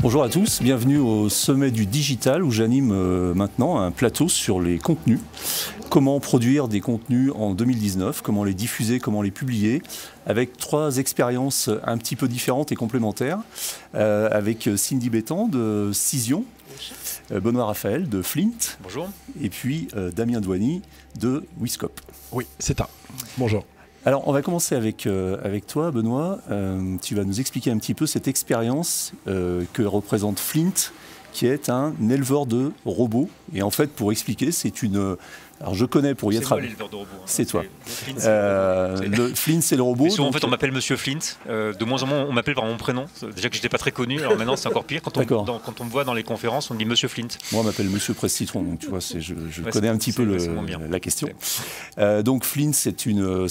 Bonjour à tous, bienvenue au sommet du digital où j'anime maintenant un plateau sur les contenus. Comment produire des contenus en 2019, comment les diffuser, comment les publier, avec trois expériences un petit peu différentes et complémentaires, avec Cindy Bétan de Cision, Benoît Raphaël de Flint. Bonjour. Et puis Damien Douany de Wiscope. Oui, c'est un. Bonjour. Alors, on va commencer avec toi, Benoît. Tu vas nous expliquer un petit peu cette expérience que représente Flint, qui est un éleveur de robots. Et en fait, pour expliquer, c'est une... Alors, je connais pour y être... C'est moi l'éleveur de robots. Hein. C'est toi. Flint, c'est le robot. Souvent, en fait, on m'appelle Monsieur Flint. De moins en moins, on m'appelle par mon prénom. Déjà que je n'étais pas très connu, alors maintenant, c'est encore pire. Quand on me voit dans les conférences, on me dit Monsieur Flint. Moi, on m'appelle Monsieur Presse-Citron, donc tu vois, je connais un petit peu la question. Donc, Flint, c'est une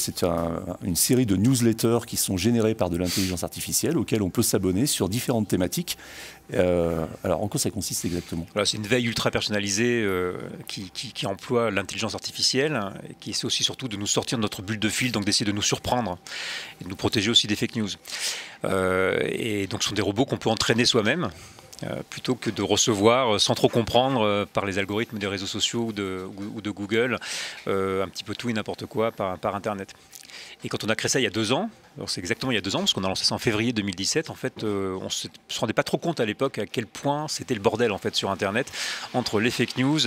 série de newsletters qui sont générés par de l'intelligence artificielle, auxquelles on peut s'abonner sur différentes thématiques. Alors, en quoi ça consiste exactement? Voilà, c'est une veille ultra personnalisée qui emploie l'intelligence artificielle, et qui essaie aussi surtout de nous sortir de notre bulle de fil, donc d'essayer de nous surprendre et de nous protéger aussi des fake news. Et donc, ce sont des robots qu'on peut entraîner soi-même. Plutôt que de recevoir sans trop comprendre par les algorithmes des réseaux sociaux ou de Google un petit peu tout et n'importe quoi par Internet. Et quand on a créé ça il y a 2 ans, c'est exactement il y a 2 ans, parce qu'on a lancé ça en février 2017, en fait, on ne se rendait pas trop compte à l'époque à quel point c'était le bordel en fait, sur Internet, entre les fake news,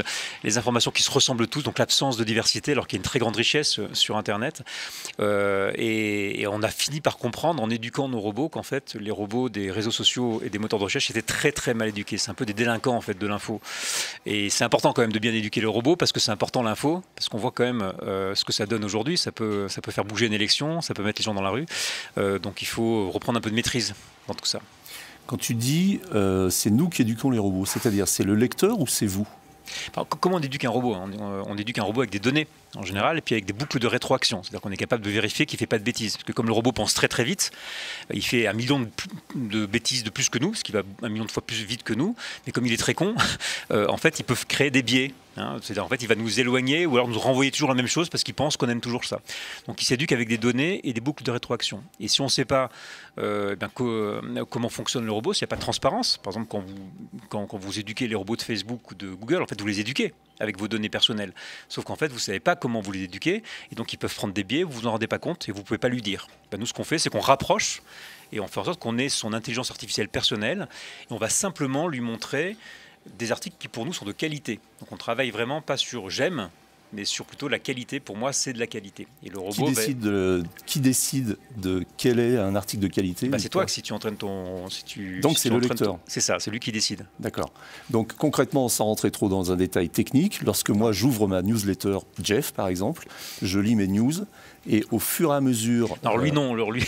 les informations qui se ressemblent tous, donc l'absence de diversité, alors qu'il y a une très grande richesse sur Internet. Et on a fini par comprendre, en éduquant nos robots, qu'en fait, les robots des réseaux sociaux et des moteurs de recherche étaient très très mal éduqués. C'est un peu des délinquants en fait, de l'info. Et c'est important quand même de bien éduquer les robots, parce que c'est important l'info, parce qu'on voit quand même ce que ça donne aujourd'hui. Ça peut faire bouger une élection, ça peut mettre les gens dans la rue. Donc il faut reprendre un peu de maîtrise dans tout ça. Quand tu dis c'est nous qui éduquons les robots, c'est-à-dire c'est le lecteur ou c'est vous? Alors, comment on éduque un robot? On éduque un robot avec des données en général, et puis avec des boucles de rétroaction. C'est-à-dire qu'on est capable de vérifier qu'il ne fait pas de bêtises. Parce que comme le robot pense très très vite, il fait 1 million de bêtises de plus que nous, ce qui va 1 million de fois plus vite que nous. Mais comme il est très con, en fait, il peut créer des biais. C'est-à-dire en fait, il va nous éloigner ou alors nous renvoyer toujours la même chose parce qu'il pense qu'on aime toujours ça. Donc il s'éduque avec des données et des boucles de rétroaction. Et si on ne sait pas comment fonctionne le robot, s'il n'y a pas de transparence, par exemple quand vous éduquez les robots de Facebook ou de Google, en fait vous les éduquez avec vos données personnelles. Sauf qu'en fait vous ne savez pas comment vous les éduquez et donc ils peuvent prendre des biais, vous vous en rendez pas compte et vous ne pouvez pas lui dire. Nous ce qu'on fait, c'est qu'on rapproche et on fait en sorte qu'on ait son intelligence artificielle personnelle et on va simplement lui montrer des articles qui pour nous sont de qualité. Donc on travaille vraiment pas sur j'aime, mais sur plutôt la qualité. Pour moi, c'est de la qualité. Et le robot, qui décide de quel est un article de qualité? C'est toi que si tu entraînes ton... Donc c'est le lecteur. C'est ça, c'est lui qui décide. D'accord. Donc concrètement, sans rentrer trop dans un détail technique, lorsque moi j'ouvre ma newsletter Jeff, par exemple, je lis mes news et au fur et à mesure... Alors lui non, lui...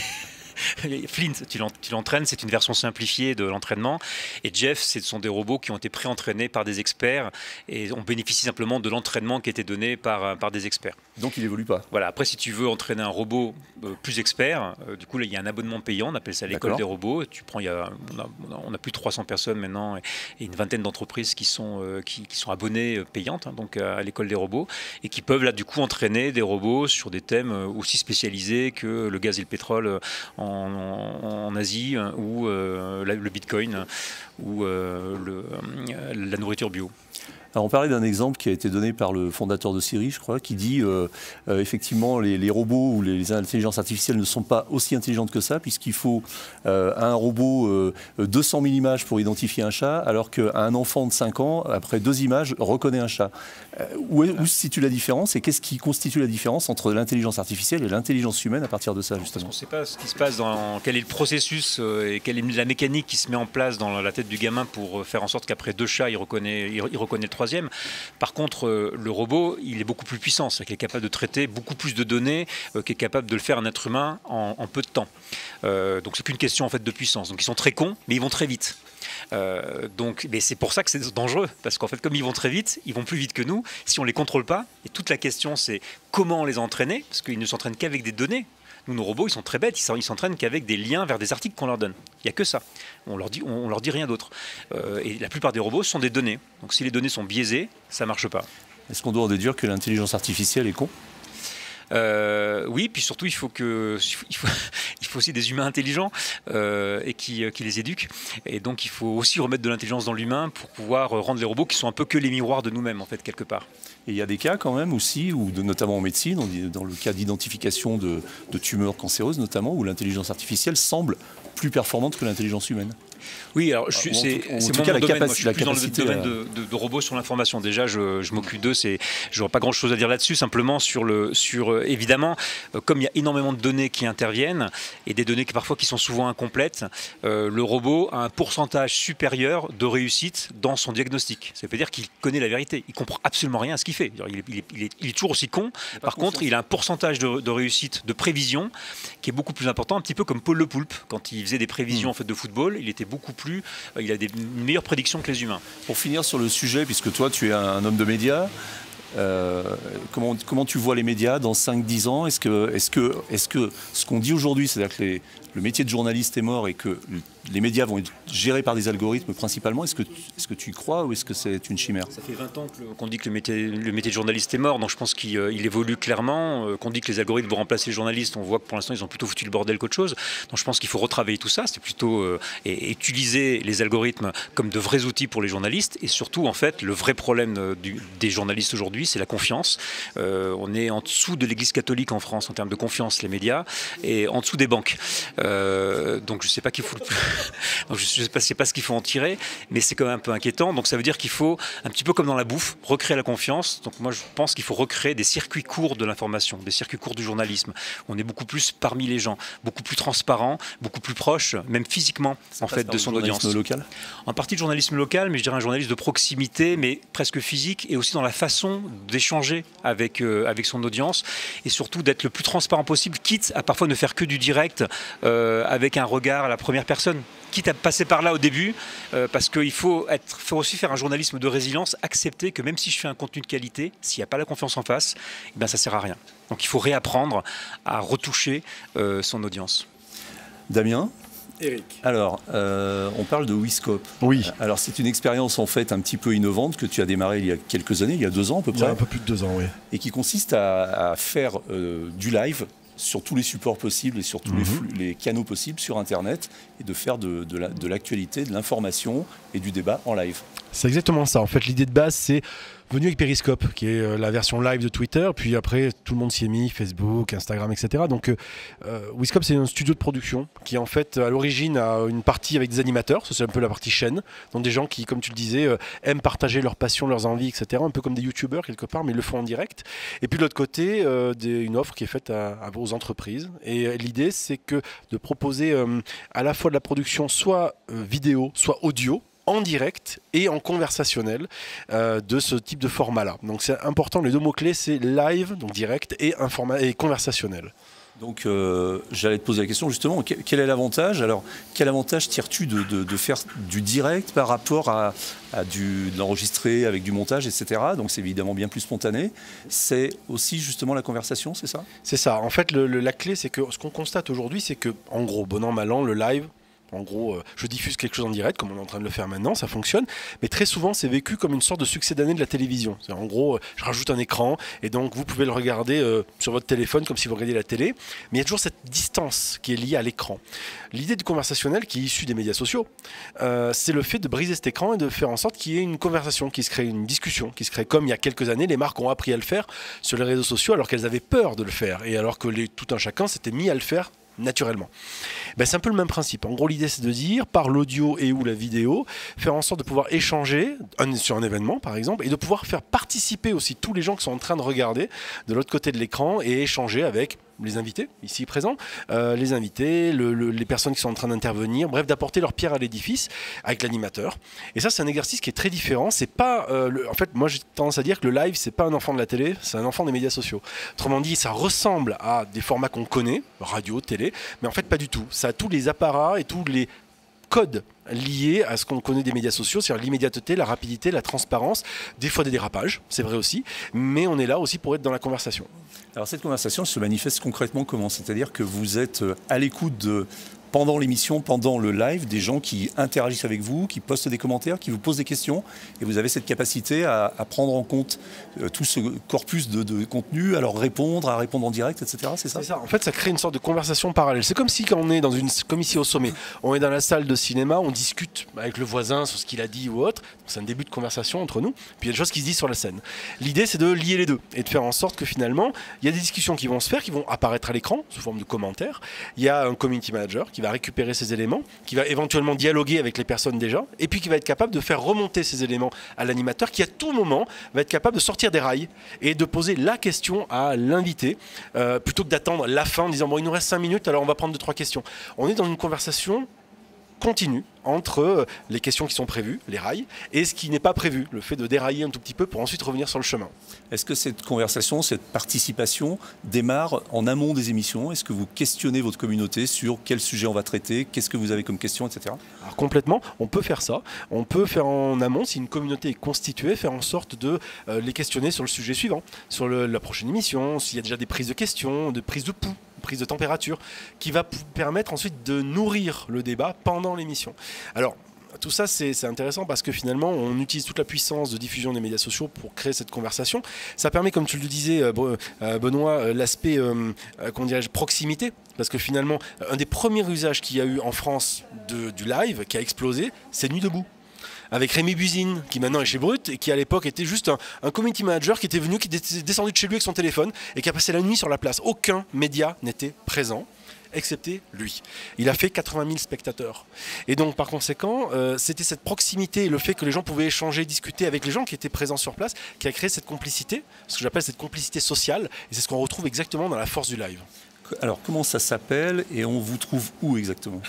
Flint, tu l'entraînes, c'est une version simplifiée de l'entraînement. Et Jeff, ce sont des robots qui ont été pré-entraînés par des experts et on bénéficie simplement de l'entraînement qui a été donné par des experts. Donc il n'évolue pas. Voilà. Après, si tu veux entraîner un robot plus expert, du coup, là, il y a un abonnement payant, on appelle ça l'école des robots. Tu prends, on a plus de 300 personnes maintenant et une vingtaine d'entreprises qui sont abonnées payantes donc à l'école des robots et qui peuvent là, du coup, entraîner des robots sur des thèmes aussi spécialisés que le gaz et le pétrole en Asie ou le bitcoin ou la nourriture bio. Alors on parlait d'un exemple qui a été donné par le fondateur de Siri, je crois, qui dit effectivement les robots ou les intelligences artificielles ne sont pas aussi intelligentes que ça, puisqu'il faut à un robot 200 000 images pour identifier un chat, alors qu'un enfant de 5 ans, après 2 images, reconnaît un chat. Où se situe la différence et qu'est-ce qui constitue la différence entre l'intelligence artificielle et l'intelligence humaine à partir de ça, justement? On ne sait pas ce qui se passe, quel est le processus et quelle est la mécanique qui se met en place dans la tête du gamin pour faire en sorte qu'après 2 chats, il reconnaît le 3e. Par contre, le robot, il est beaucoup plus puissant, c'est-à-dire qu'il est capable de traiter beaucoup plus de données, qu'il est capable de le faire un être humain en peu de temps. Donc c'est qu'une question en fait de puissance. Donc ils sont très cons, mais ils vont très vite. Mais c'est pour ça que c'est dangereux, parce qu'en fait, comme ils vont très vite, ils vont plus vite que nous. Si on les contrôle pas, et toute la question, c'est comment les entraîner, parce qu'ils ne s'entraînent qu'avec des données. Nous, nos robots, ils sont très bêtes, ils s'entraînent qu'avec des liens vers des articles qu'on leur donne. Il n'y a que ça. On leur dit rien d'autre. Et la plupart des robots sont des données. Donc si les données sont biaisées, ça ne marche pas. Est-ce qu'on doit en déduire que l'intelligence artificielle est con? Oui, puis surtout, il faut aussi des humains intelligents et qui les éduquent. Et donc, il faut aussi remettre de l'intelligence dans l'humain pour pouvoir rendre les robots qui sont un peu que les miroirs de nous-mêmes, en fait, quelque part. Et il y a des cas quand même aussi, notamment en médecine, dans le cas d'identification de tumeurs cancéreuses notamment, où l'intelligence artificielle semble plus performante que l'intelligence humaine. Oui, alors c'est mon domaine. Moi, je suis plus dans le domaine de robots sur l'information. Déjà, je m'occupe d'eux. Je n'aurai pas grand-chose à dire là-dessus. Simplement évidemment, comme il y a énormément de données qui interviennent et des données qui sont souvent incomplètes, le robot a un pourcentage supérieur de réussite dans son diagnostic. Ça veut dire qu'il connaît la vérité. Il comprend absolument rien à ce qu'il fait. Il est toujours aussi con. Par contre, il a un pourcentage de réussite, de prévision, qui est beaucoup plus important. Un petit peu comme Paul Le Poulpe, quand il faisait des prévisions en fait de football, il a une meilleure prédiction que les humains. Pour finir sur le sujet, puisque toi tu es un homme de médias, comment tu vois les médias dans 5-10 ans? Est-ce que ce qu'on dit aujourd'hui, c'est-à-dire que le métier de journaliste est mort et que les médias vont être gérés par des algorithmes principalement, est-ce que tu y crois ou est-ce que c'est une chimère? Ça fait 20 ans qu'on dit que le métier de journaliste est mort, donc je pense qu'il évolue clairement. Qu'on dit que les algorithmes vont remplacer les journalistes, on voit que pour l'instant ils ont plutôt foutu le bordel qu'autre chose. Donc je pense qu'il faut retravailler tout ça, c'est plutôt utiliser les algorithmes comme de vrais outils pour les journalistes. Et surtout, en fait, le vrai problème des journalistes aujourd'hui, c'est la confiance. On est en dessous de l'Église catholique en France en termes de confiance, les médias, et en dessous des banques. Donc je ne sais pas qu'il faut donc je sais pas ce qu'il faut en tirer, mais c'est quand même un peu inquiétant. Donc ça veut dire qu'il faut, un petit peu comme dans la bouffe, recréer la confiance. Donc moi je pense qu'il faut recréer des circuits courts de l'information, des circuits courts du journalisme. On est beaucoup plus parmi les gens, beaucoup plus transparent, beaucoup plus proche, même physiquement en fait, de son audience. Local. En partie de journalisme local, mais je dirais un journalisme de proximité, mais presque physique, et aussi dans la façon d'échanger avec son audience, et surtout d'être le plus transparent possible, quitte à parfois ne faire que du direct avec un regard à la première personne. Quitte à passer par là au début, parce qu'il faut aussi faire un journalisme de résilience, accepter que même si je fais un contenu de qualité, s'il n'y a pas la confiance en face, eh ben ça ne sert à rien. Donc il faut réapprendre à retoucher son audience. Damien ? Eric. Alors, on parle de Wiscope. Oui. Alors c'est une expérience en fait un petit peu innovante que tu as démarrée il y a quelques années, il y a 2 ans à peu près. Il y a un peu plus de 2 ans, oui. Et qui consiste à faire du live sur tous les supports possibles et sur tous les canaux possibles sur Internet et de faire de l'actualité, de l'information et du débat en live. C'est exactement ça. En fait, l'idée de base, c'est venu avec Periscope, qui est la version live de Twitter. Puis après, tout le monde s'y est mis, Facebook, Instagram, etc. Donc, Wiscope, c'est un studio de production qui, en fait, à l'origine, a une partie avec des animateurs. Ça, c'est un peu la partie chaîne. Donc, des gens qui, comme tu le disais, aiment partager leurs passions, leurs envies, etc. Un peu comme des youtubeurs, quelque part, mais ils le font en direct. Et puis, de l'autre côté, une offre qui est faite aux entreprises. Et l'idée, c'est de proposer à la fois de la production, soit vidéo, soit audio, en direct et en conversationnel de ce type de format-là. Donc c'est important, les 2 mots-clés, c'est live, donc direct, et conversationnel. Donc j'allais te poser la question justement, quel est l'avantage? Alors quel avantage tires-tu de faire du direct par rapport à de l'enregistrer avec du montage, etc. Donc c'est évidemment bien plus spontané. C'est aussi justement la conversation, c'est ça? C'est ça. En fait, la clé, c'est que ce qu'on constate aujourd'hui, c'est que, en gros, bon an, mal an, le live, en gros, je diffuse quelque chose en direct, comme on est en train de le faire maintenant, ça fonctionne. Mais très souvent, c'est vécu comme une sorte de succès d'année de la télévision. En gros, je rajoute un écran et donc vous pouvez le regarder sur votre téléphone comme si vous regardiez la télé. Mais il y a toujours cette distance qui est liée à l'écran. L'idée du conversationnel, qui est issue des médias sociaux, c'est le fait de briser cet écran et de faire en sorte qu'il y ait une conversation, qu'il se crée une discussion, qui se crée comme il y a quelques années, les marques ont appris à le faire sur les réseaux sociaux alors qu'elles avaient peur de le faire et alors que tout un chacun s'était mis à le faire naturellement. C'est un peu le même principe. En gros, l'idée, c'est de dire, par l'audio et ou la vidéo, faire en sorte de pouvoir échanger sur un événement, par exemple, et de pouvoir faire participer aussi tous les gens qui sont en train de regarder de l'autre côté de l'écran et échanger avec les invités, ici présents, les invités, les personnes qui sont en train d'intervenir, bref, d'apporter leur pierre à l'édifice avec l'animateur. Et ça, c'est un exercice qui est très différent. C'est pas, en fait, moi, j'ai tendance à dire que le live, c'est pas un enfant de la télé, c'est un enfant des médias sociaux. Autrement dit, ça ressemble à des formats qu'on connaît, radio, télé, mais en fait, pas du tout. Ça a tous les apparats et tous les codes liés à ce qu'on connaît des médias sociaux, c'est-à-dire l'immédiateté, la rapidité, la transparence, des fois des dérapages, c'est vrai aussi, mais on est là aussi pour être dans la conversation. Alors cette conversation se manifeste concrètement comment? C'est-à-dire que vous êtes à l'écoute pendant l'émission, pendant le live, des gens qui interagissent avec vous, qui postent des commentaires, qui vous posent des questions. Et vous avez cette capacité à prendre en compte tout ce corpus de contenu, à leur répondre, à répondre en direct, etc. C'est ça ? C'est ça. En fait, ça crée une sorte de conversation parallèle. C'est comme si quand on est comme ici au sommet, on est dans la salle de cinéma, on discute avec le voisin sur ce qu'il a dit ou autre. C'est un début de conversation entre nous. Puis il y a des choses qui se disent sur la scène. L'idée, c'est de lier les deux et de faire en sorte que finalement, il y a des discussions qui vont se faire, qui vont apparaître à l'écran sous forme de commentaires. Il y a un community manager qui va récupérer ces éléments, qui va éventuellement dialoguer avec les personnes déjà, et puis qui va être capable de faire remonter ces éléments à l'animateur, qui à tout moment va être capable de sortir des rails et de poser la question à l'invité, plutôt que d'attendre la fin en disant bon, il nous reste 5 minutes, alors on va prendre 2-3 questions. On est dans une conversation continue entre les questions qui sont prévues, les rails, et ce qui n'est pas prévu, le fait de dérailler un tout petit peu pour ensuite revenir sur le chemin. Est-ce que cette conversation, cette participation démarre en amont des émissions ? Est-ce que vous questionnez votre communauté sur quel sujet on va traiter, qu'est-ce que vous avez comme question, etc. Alors complètement, on peut faire ça. On peut faire en amont, si une communauté est constituée, faire en sorte de les questionner sur le sujet suivant, sur la prochaine émission, s'il y a déjà des prises de questions, de prises de pouls, prise de température, qui va permettre ensuite de nourrir le débat pendant l'émission. Alors, tout ça, c'est intéressant parce que finalement, on utilise toute la puissance de diffusion des médias sociaux pour créer cette conversation. Ça permet, comme tu le disais, Benoît, l'aspect, proximité. Parce que finalement, un des premiers usages qu'il y a eu en France du live, qui a explosé, c'est Nuit debout. Avec Rémi Buzine, qui maintenant est chez Brut, et qui à l'époque était juste un community manager qui était venu, qui était descendu de chez lui avec son téléphone, et qui a passé la nuit sur la place. Aucun média n'était présent, excepté lui. Il a fait 80 000 spectateurs. Et donc par conséquent, c'était cette proximité et le fait que les gens pouvaient échanger, discuter avec les gens qui étaient présents sur place, qui a créé cette complicité, ce que j'appelle cette complicité sociale, et c'est ce qu'on retrouve exactement dans la force du live. Alors, comment ça s'appelle et on vous trouve où exactement ?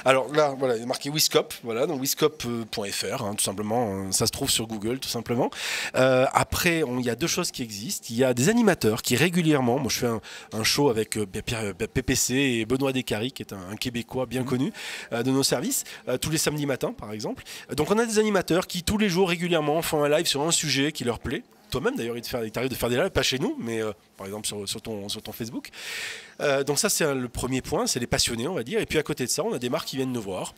Alors là, voilà, il est marqué Wiscop, voilà, donc wiscop.fr, tout simplement, ça se trouve sur Google, tout simplement. Après, il y a deux choses qui existent. Il y a des animateurs qui régulièrement, moi je fais un show avec PPC et Benoît Descaries, qui est un Québécois bien connu de nos services, tous les samedis matins, par exemple. Donc on a des animateurs qui, tous les jours, régulièrement, font un live sur un sujet qui leur plaît. Toi-même d'ailleurs, il t'arrive de faire des lives, pas chez nous, mais par exemple sur ton Facebook. Donc ça c'est le premier point, c'est les passionnés on va dire. Et puis à côté de ça, on a des marques qui viennent nous voir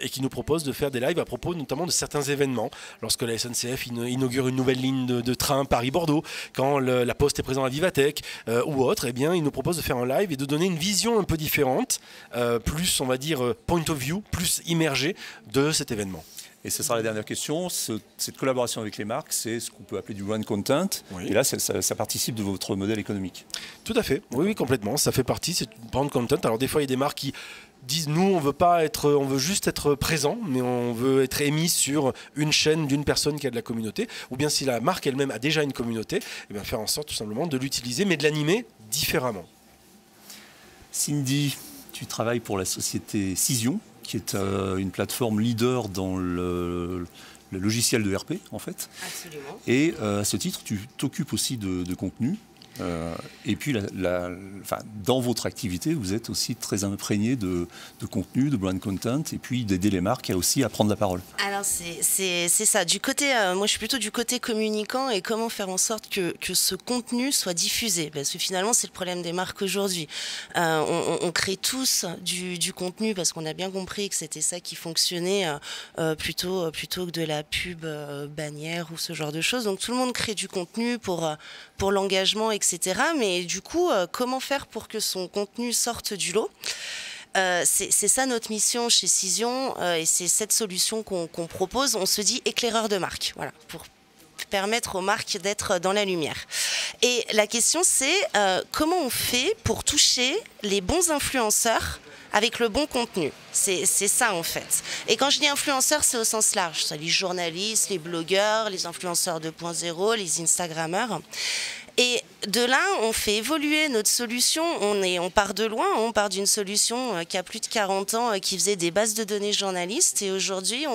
et qui nous proposent de faire des lives à propos notamment de certains événements. Lorsque la SNCF inaugure une nouvelle ligne de train Paris-Bordeaux, quand la Poste est présente à Vivatech ou autre, eh bien ils nous proposent de faire un live et de donner une vision un peu différente, plus on va dire point of view, plus immergée de cet événement. Et ce sera la dernière question. Cette collaboration avec les marques, c'est ce qu'on peut appeler du brand content. Oui. Et là, ça participe de votre modèle économique. Tout à fait. Oui, complètement. Ça fait partie. C'est du brand content. Alors des fois, il y a des marques qui disent nous, on veut juste être présent, mais on veut être émis sur une chaîne d'une personne qui a de la communauté. Ou bien si la marque elle-même a déjà une communauté, eh bien, faire en sorte tout simplement de l'utiliser, mais de l'animer différemment. Cindy, tu travailles pour la société Cision, qui est une plateforme leader dans le logiciel de RP, en fait. Absolument. Et à ce titre, tu t'occupes aussi de contenu. Et puis, dans votre activité, vous êtes aussi très imprégné de contenu, de brand content, et puis d'aider les marques à aussi à prendre la parole. Alors, c'est ça. Du côté, moi, je suis plutôt du côté communicant et comment faire en sorte que ce contenu soit diffusé. Parce que finalement, c'est le problème des marques aujourd'hui. On crée tous du contenu parce qu'on a bien compris que c'était ça qui fonctionnait plutôt que de la pub bannière ou ce genre de choses. Donc, tout le monde crée du contenu pour l'engagement, etc. Mais du coup, comment faire pour que son contenu sorte du lot ? C'est ça notre mission chez Cision et c'est cette solution qu'on propose. On se dit éclaireur de marque, voilà, pour permettre aux marques d'être dans la lumière. Et la question c'est comment on fait pour toucher les bons influenceurs avec le bon contenu. C'est ça en fait. Et quand je dis influenceurs, c'est au sens large. C'est les journalistes, les blogueurs, les influenceurs 2.0, les Instagrammeurs. Et de là, on fait évoluer notre solution. On part de loin. On part d'une solution qui a plus de 40 ans, qui faisait des bases de données journalistes. Et aujourd'hui,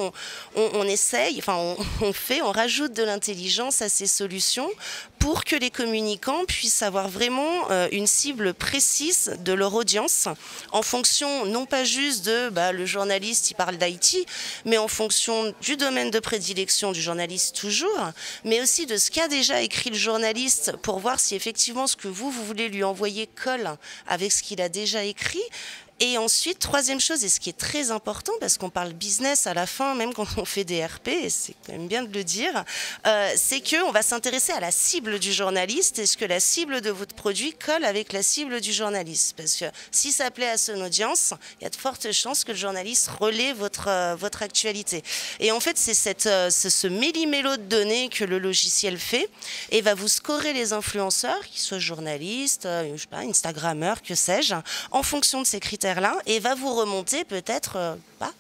on essaye, enfin, on rajoute de l'intelligence à ces solutions pour que les communicants puissent avoir vraiment une cible précise de leur audience en fonction, non pas juste de le journaliste, il parle d'IT, mais en fonction du domaine de prédilection du journaliste toujours, mais aussi de ce qu'a déjà écrit le journaliste pour voir si effectivement ce que vous voulez lui envoyer colle avec ce qu'il a déjà écrit. Et ensuite, troisième chose, et ce qui est très important, parce qu'on parle business à la fin, même quand on fait des RP, et c'est quand même bien de le dire, c'est qu'on va s'intéresser à la cible du journaliste. Est-ce que la cible de votre produit colle avec la cible du journaliste? Parce que si ça plaît à son audience, il y a de fortes chances que le journaliste relaie votre actualité. Et en fait, c'est ce méli-mélo de données que le logiciel fait et va vous scorer les influenceurs, qu'ils soient journalistes, je sais pas, Instagrammeurs, que sais-je, en fonction de ces critères-là, et va vous remonter peut-être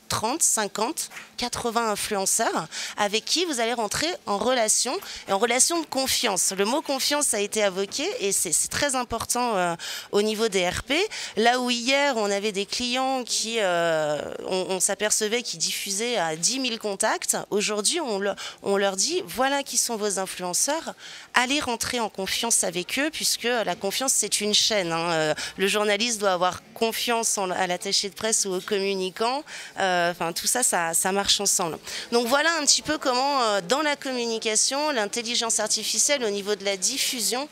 30, 50, 80 influenceurs avec qui vous allez rentrer en relation, et en relation de confiance. Le mot confiance a été évoqué et c'est très important au niveau des RP. Là où hier, on avait des clients qui, on s'apercevait qu'ils diffusaient à 10 000 contacts, aujourd'hui, on leur dit, voilà qui sont vos influenceurs, allez rentrer en confiance avec eux, puisque la confiance, c'est une chaîne. Le journaliste doit avoir confiance à l'attaché de presse ou au communicant. Enfin, tout ça, ça marche ensemble. Donc voilà un petit peu comment, dans la communication, l'intelligence artificielle, au niveau de la diffusion,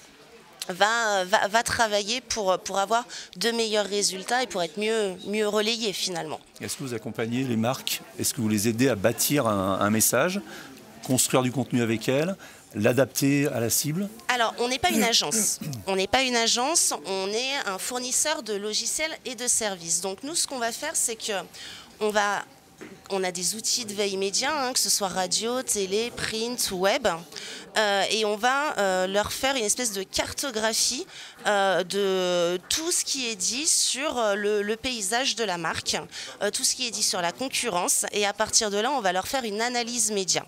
va travailler pour avoir de meilleurs résultats et pour être mieux relayé finalement. Est-ce que vous accompagnez les marques? Est-ce que vous les aidez à bâtir un message, construire du contenu avec elles, l'adapter à la cible? Alors, on n'est pas une agence. On n'est pas une agence, on est un fournisseur de logiciels et de services. Donc nous, ce qu'on va faire, c'est que on a des outils de veille média, que ce soit radio, télé, print ou web, et on va leur faire une espèce de cartographie de tout ce qui est dit sur le paysage de la marque, tout ce qui est dit sur la concurrence, et à partir de là, on va leur faire une analyse média.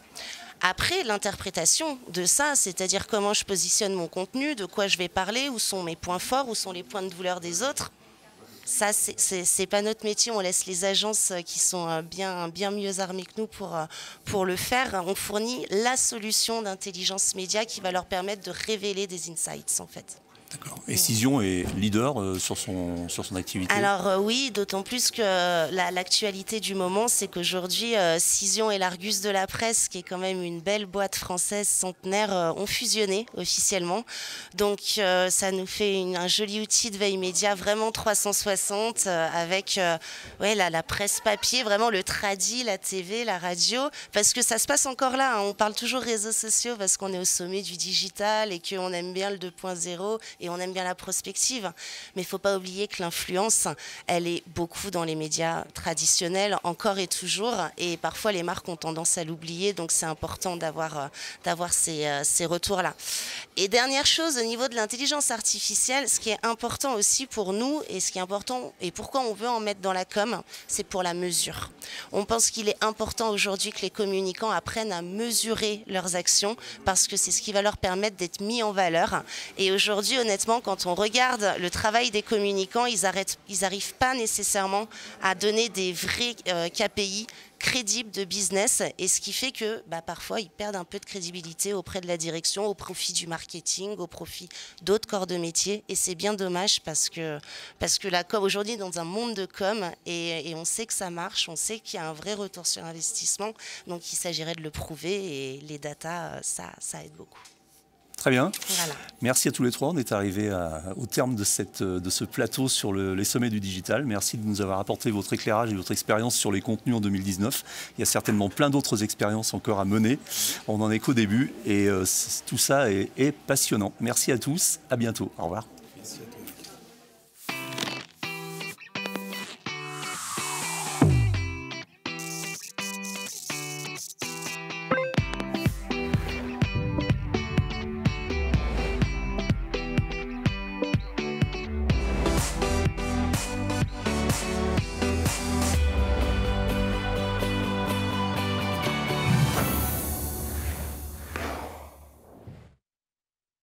Après, l'interprétation de ça, c'est-à-dire comment je positionne mon contenu, de quoi je vais parler, où sont mes points forts, où sont les points de douleur des autres, ça, c'est pas notre métier. On laisse les agences qui sont bien mieux armées que nous pour le faire. On fournit la solution d'intelligence média qui va leur permettre de révéler des insights, en fait. D'accord. Et Cision est leader sur son activité? Alors oui, d'autant plus que l'actualité du moment, c'est qu'aujourd'hui, Cision et l'Argus de la presse, qui est quand même une belle boîte française centenaire, ont fusionné officiellement. Donc ça nous fait un joli outil de veille média vraiment 360 avec la presse papier, vraiment le tradi, la TV, la radio, parce que ça se passe encore là. On parle toujours réseaux sociaux parce qu'on est au sommet du digital et qu'on aime bien le 2.0 et on aime bien la prospective. Mais il ne faut pas oublier que l'influence, elle est beaucoup dans les médias traditionnels, encore et toujours. Et parfois, les marques ont tendance à l'oublier. Donc, c'est important d'avoir ces retours-là. Et dernière chose, au niveau de l'intelligence artificielle, ce qui est important aussi pour nous, et ce qui est important, et pourquoi on veut en mettre dans la com, c'est pour la mesure. On pense qu'il est important aujourd'hui que les communicants apprennent à mesurer leurs actions, parce que c'est ce qui va leur permettre d'être mis en valeur. Et aujourd'hui, honnêtement, quand on regarde le travail des communicants, ils n'arrivent pas nécessairement à donner des vrais KPI crédibles de business, et ce qui fait que parfois ils perdent un peu de crédibilité auprès de la direction, au profit du marketing, au profit d'autres corps de métier, et c'est bien dommage parce que la com aujourd'hui dans un monde de com, et on sait que ça marche, on sait qu'il y a un vrai retour sur investissement, donc il s'agirait de le prouver, et les datas, ça aide beaucoup. Très bien. Voilà. Merci à tous les trois. On est arrivé au terme de ce plateau sur les sommets du digital. Merci de nous avoir apporté votre éclairage et votre expérience sur les contenus en 2019. Il y a certainement plein d'autres expériences encore à mener. On n'en est qu'au début et tout ça est passionnant. Merci à tous. À bientôt. Au revoir. Merci à toi.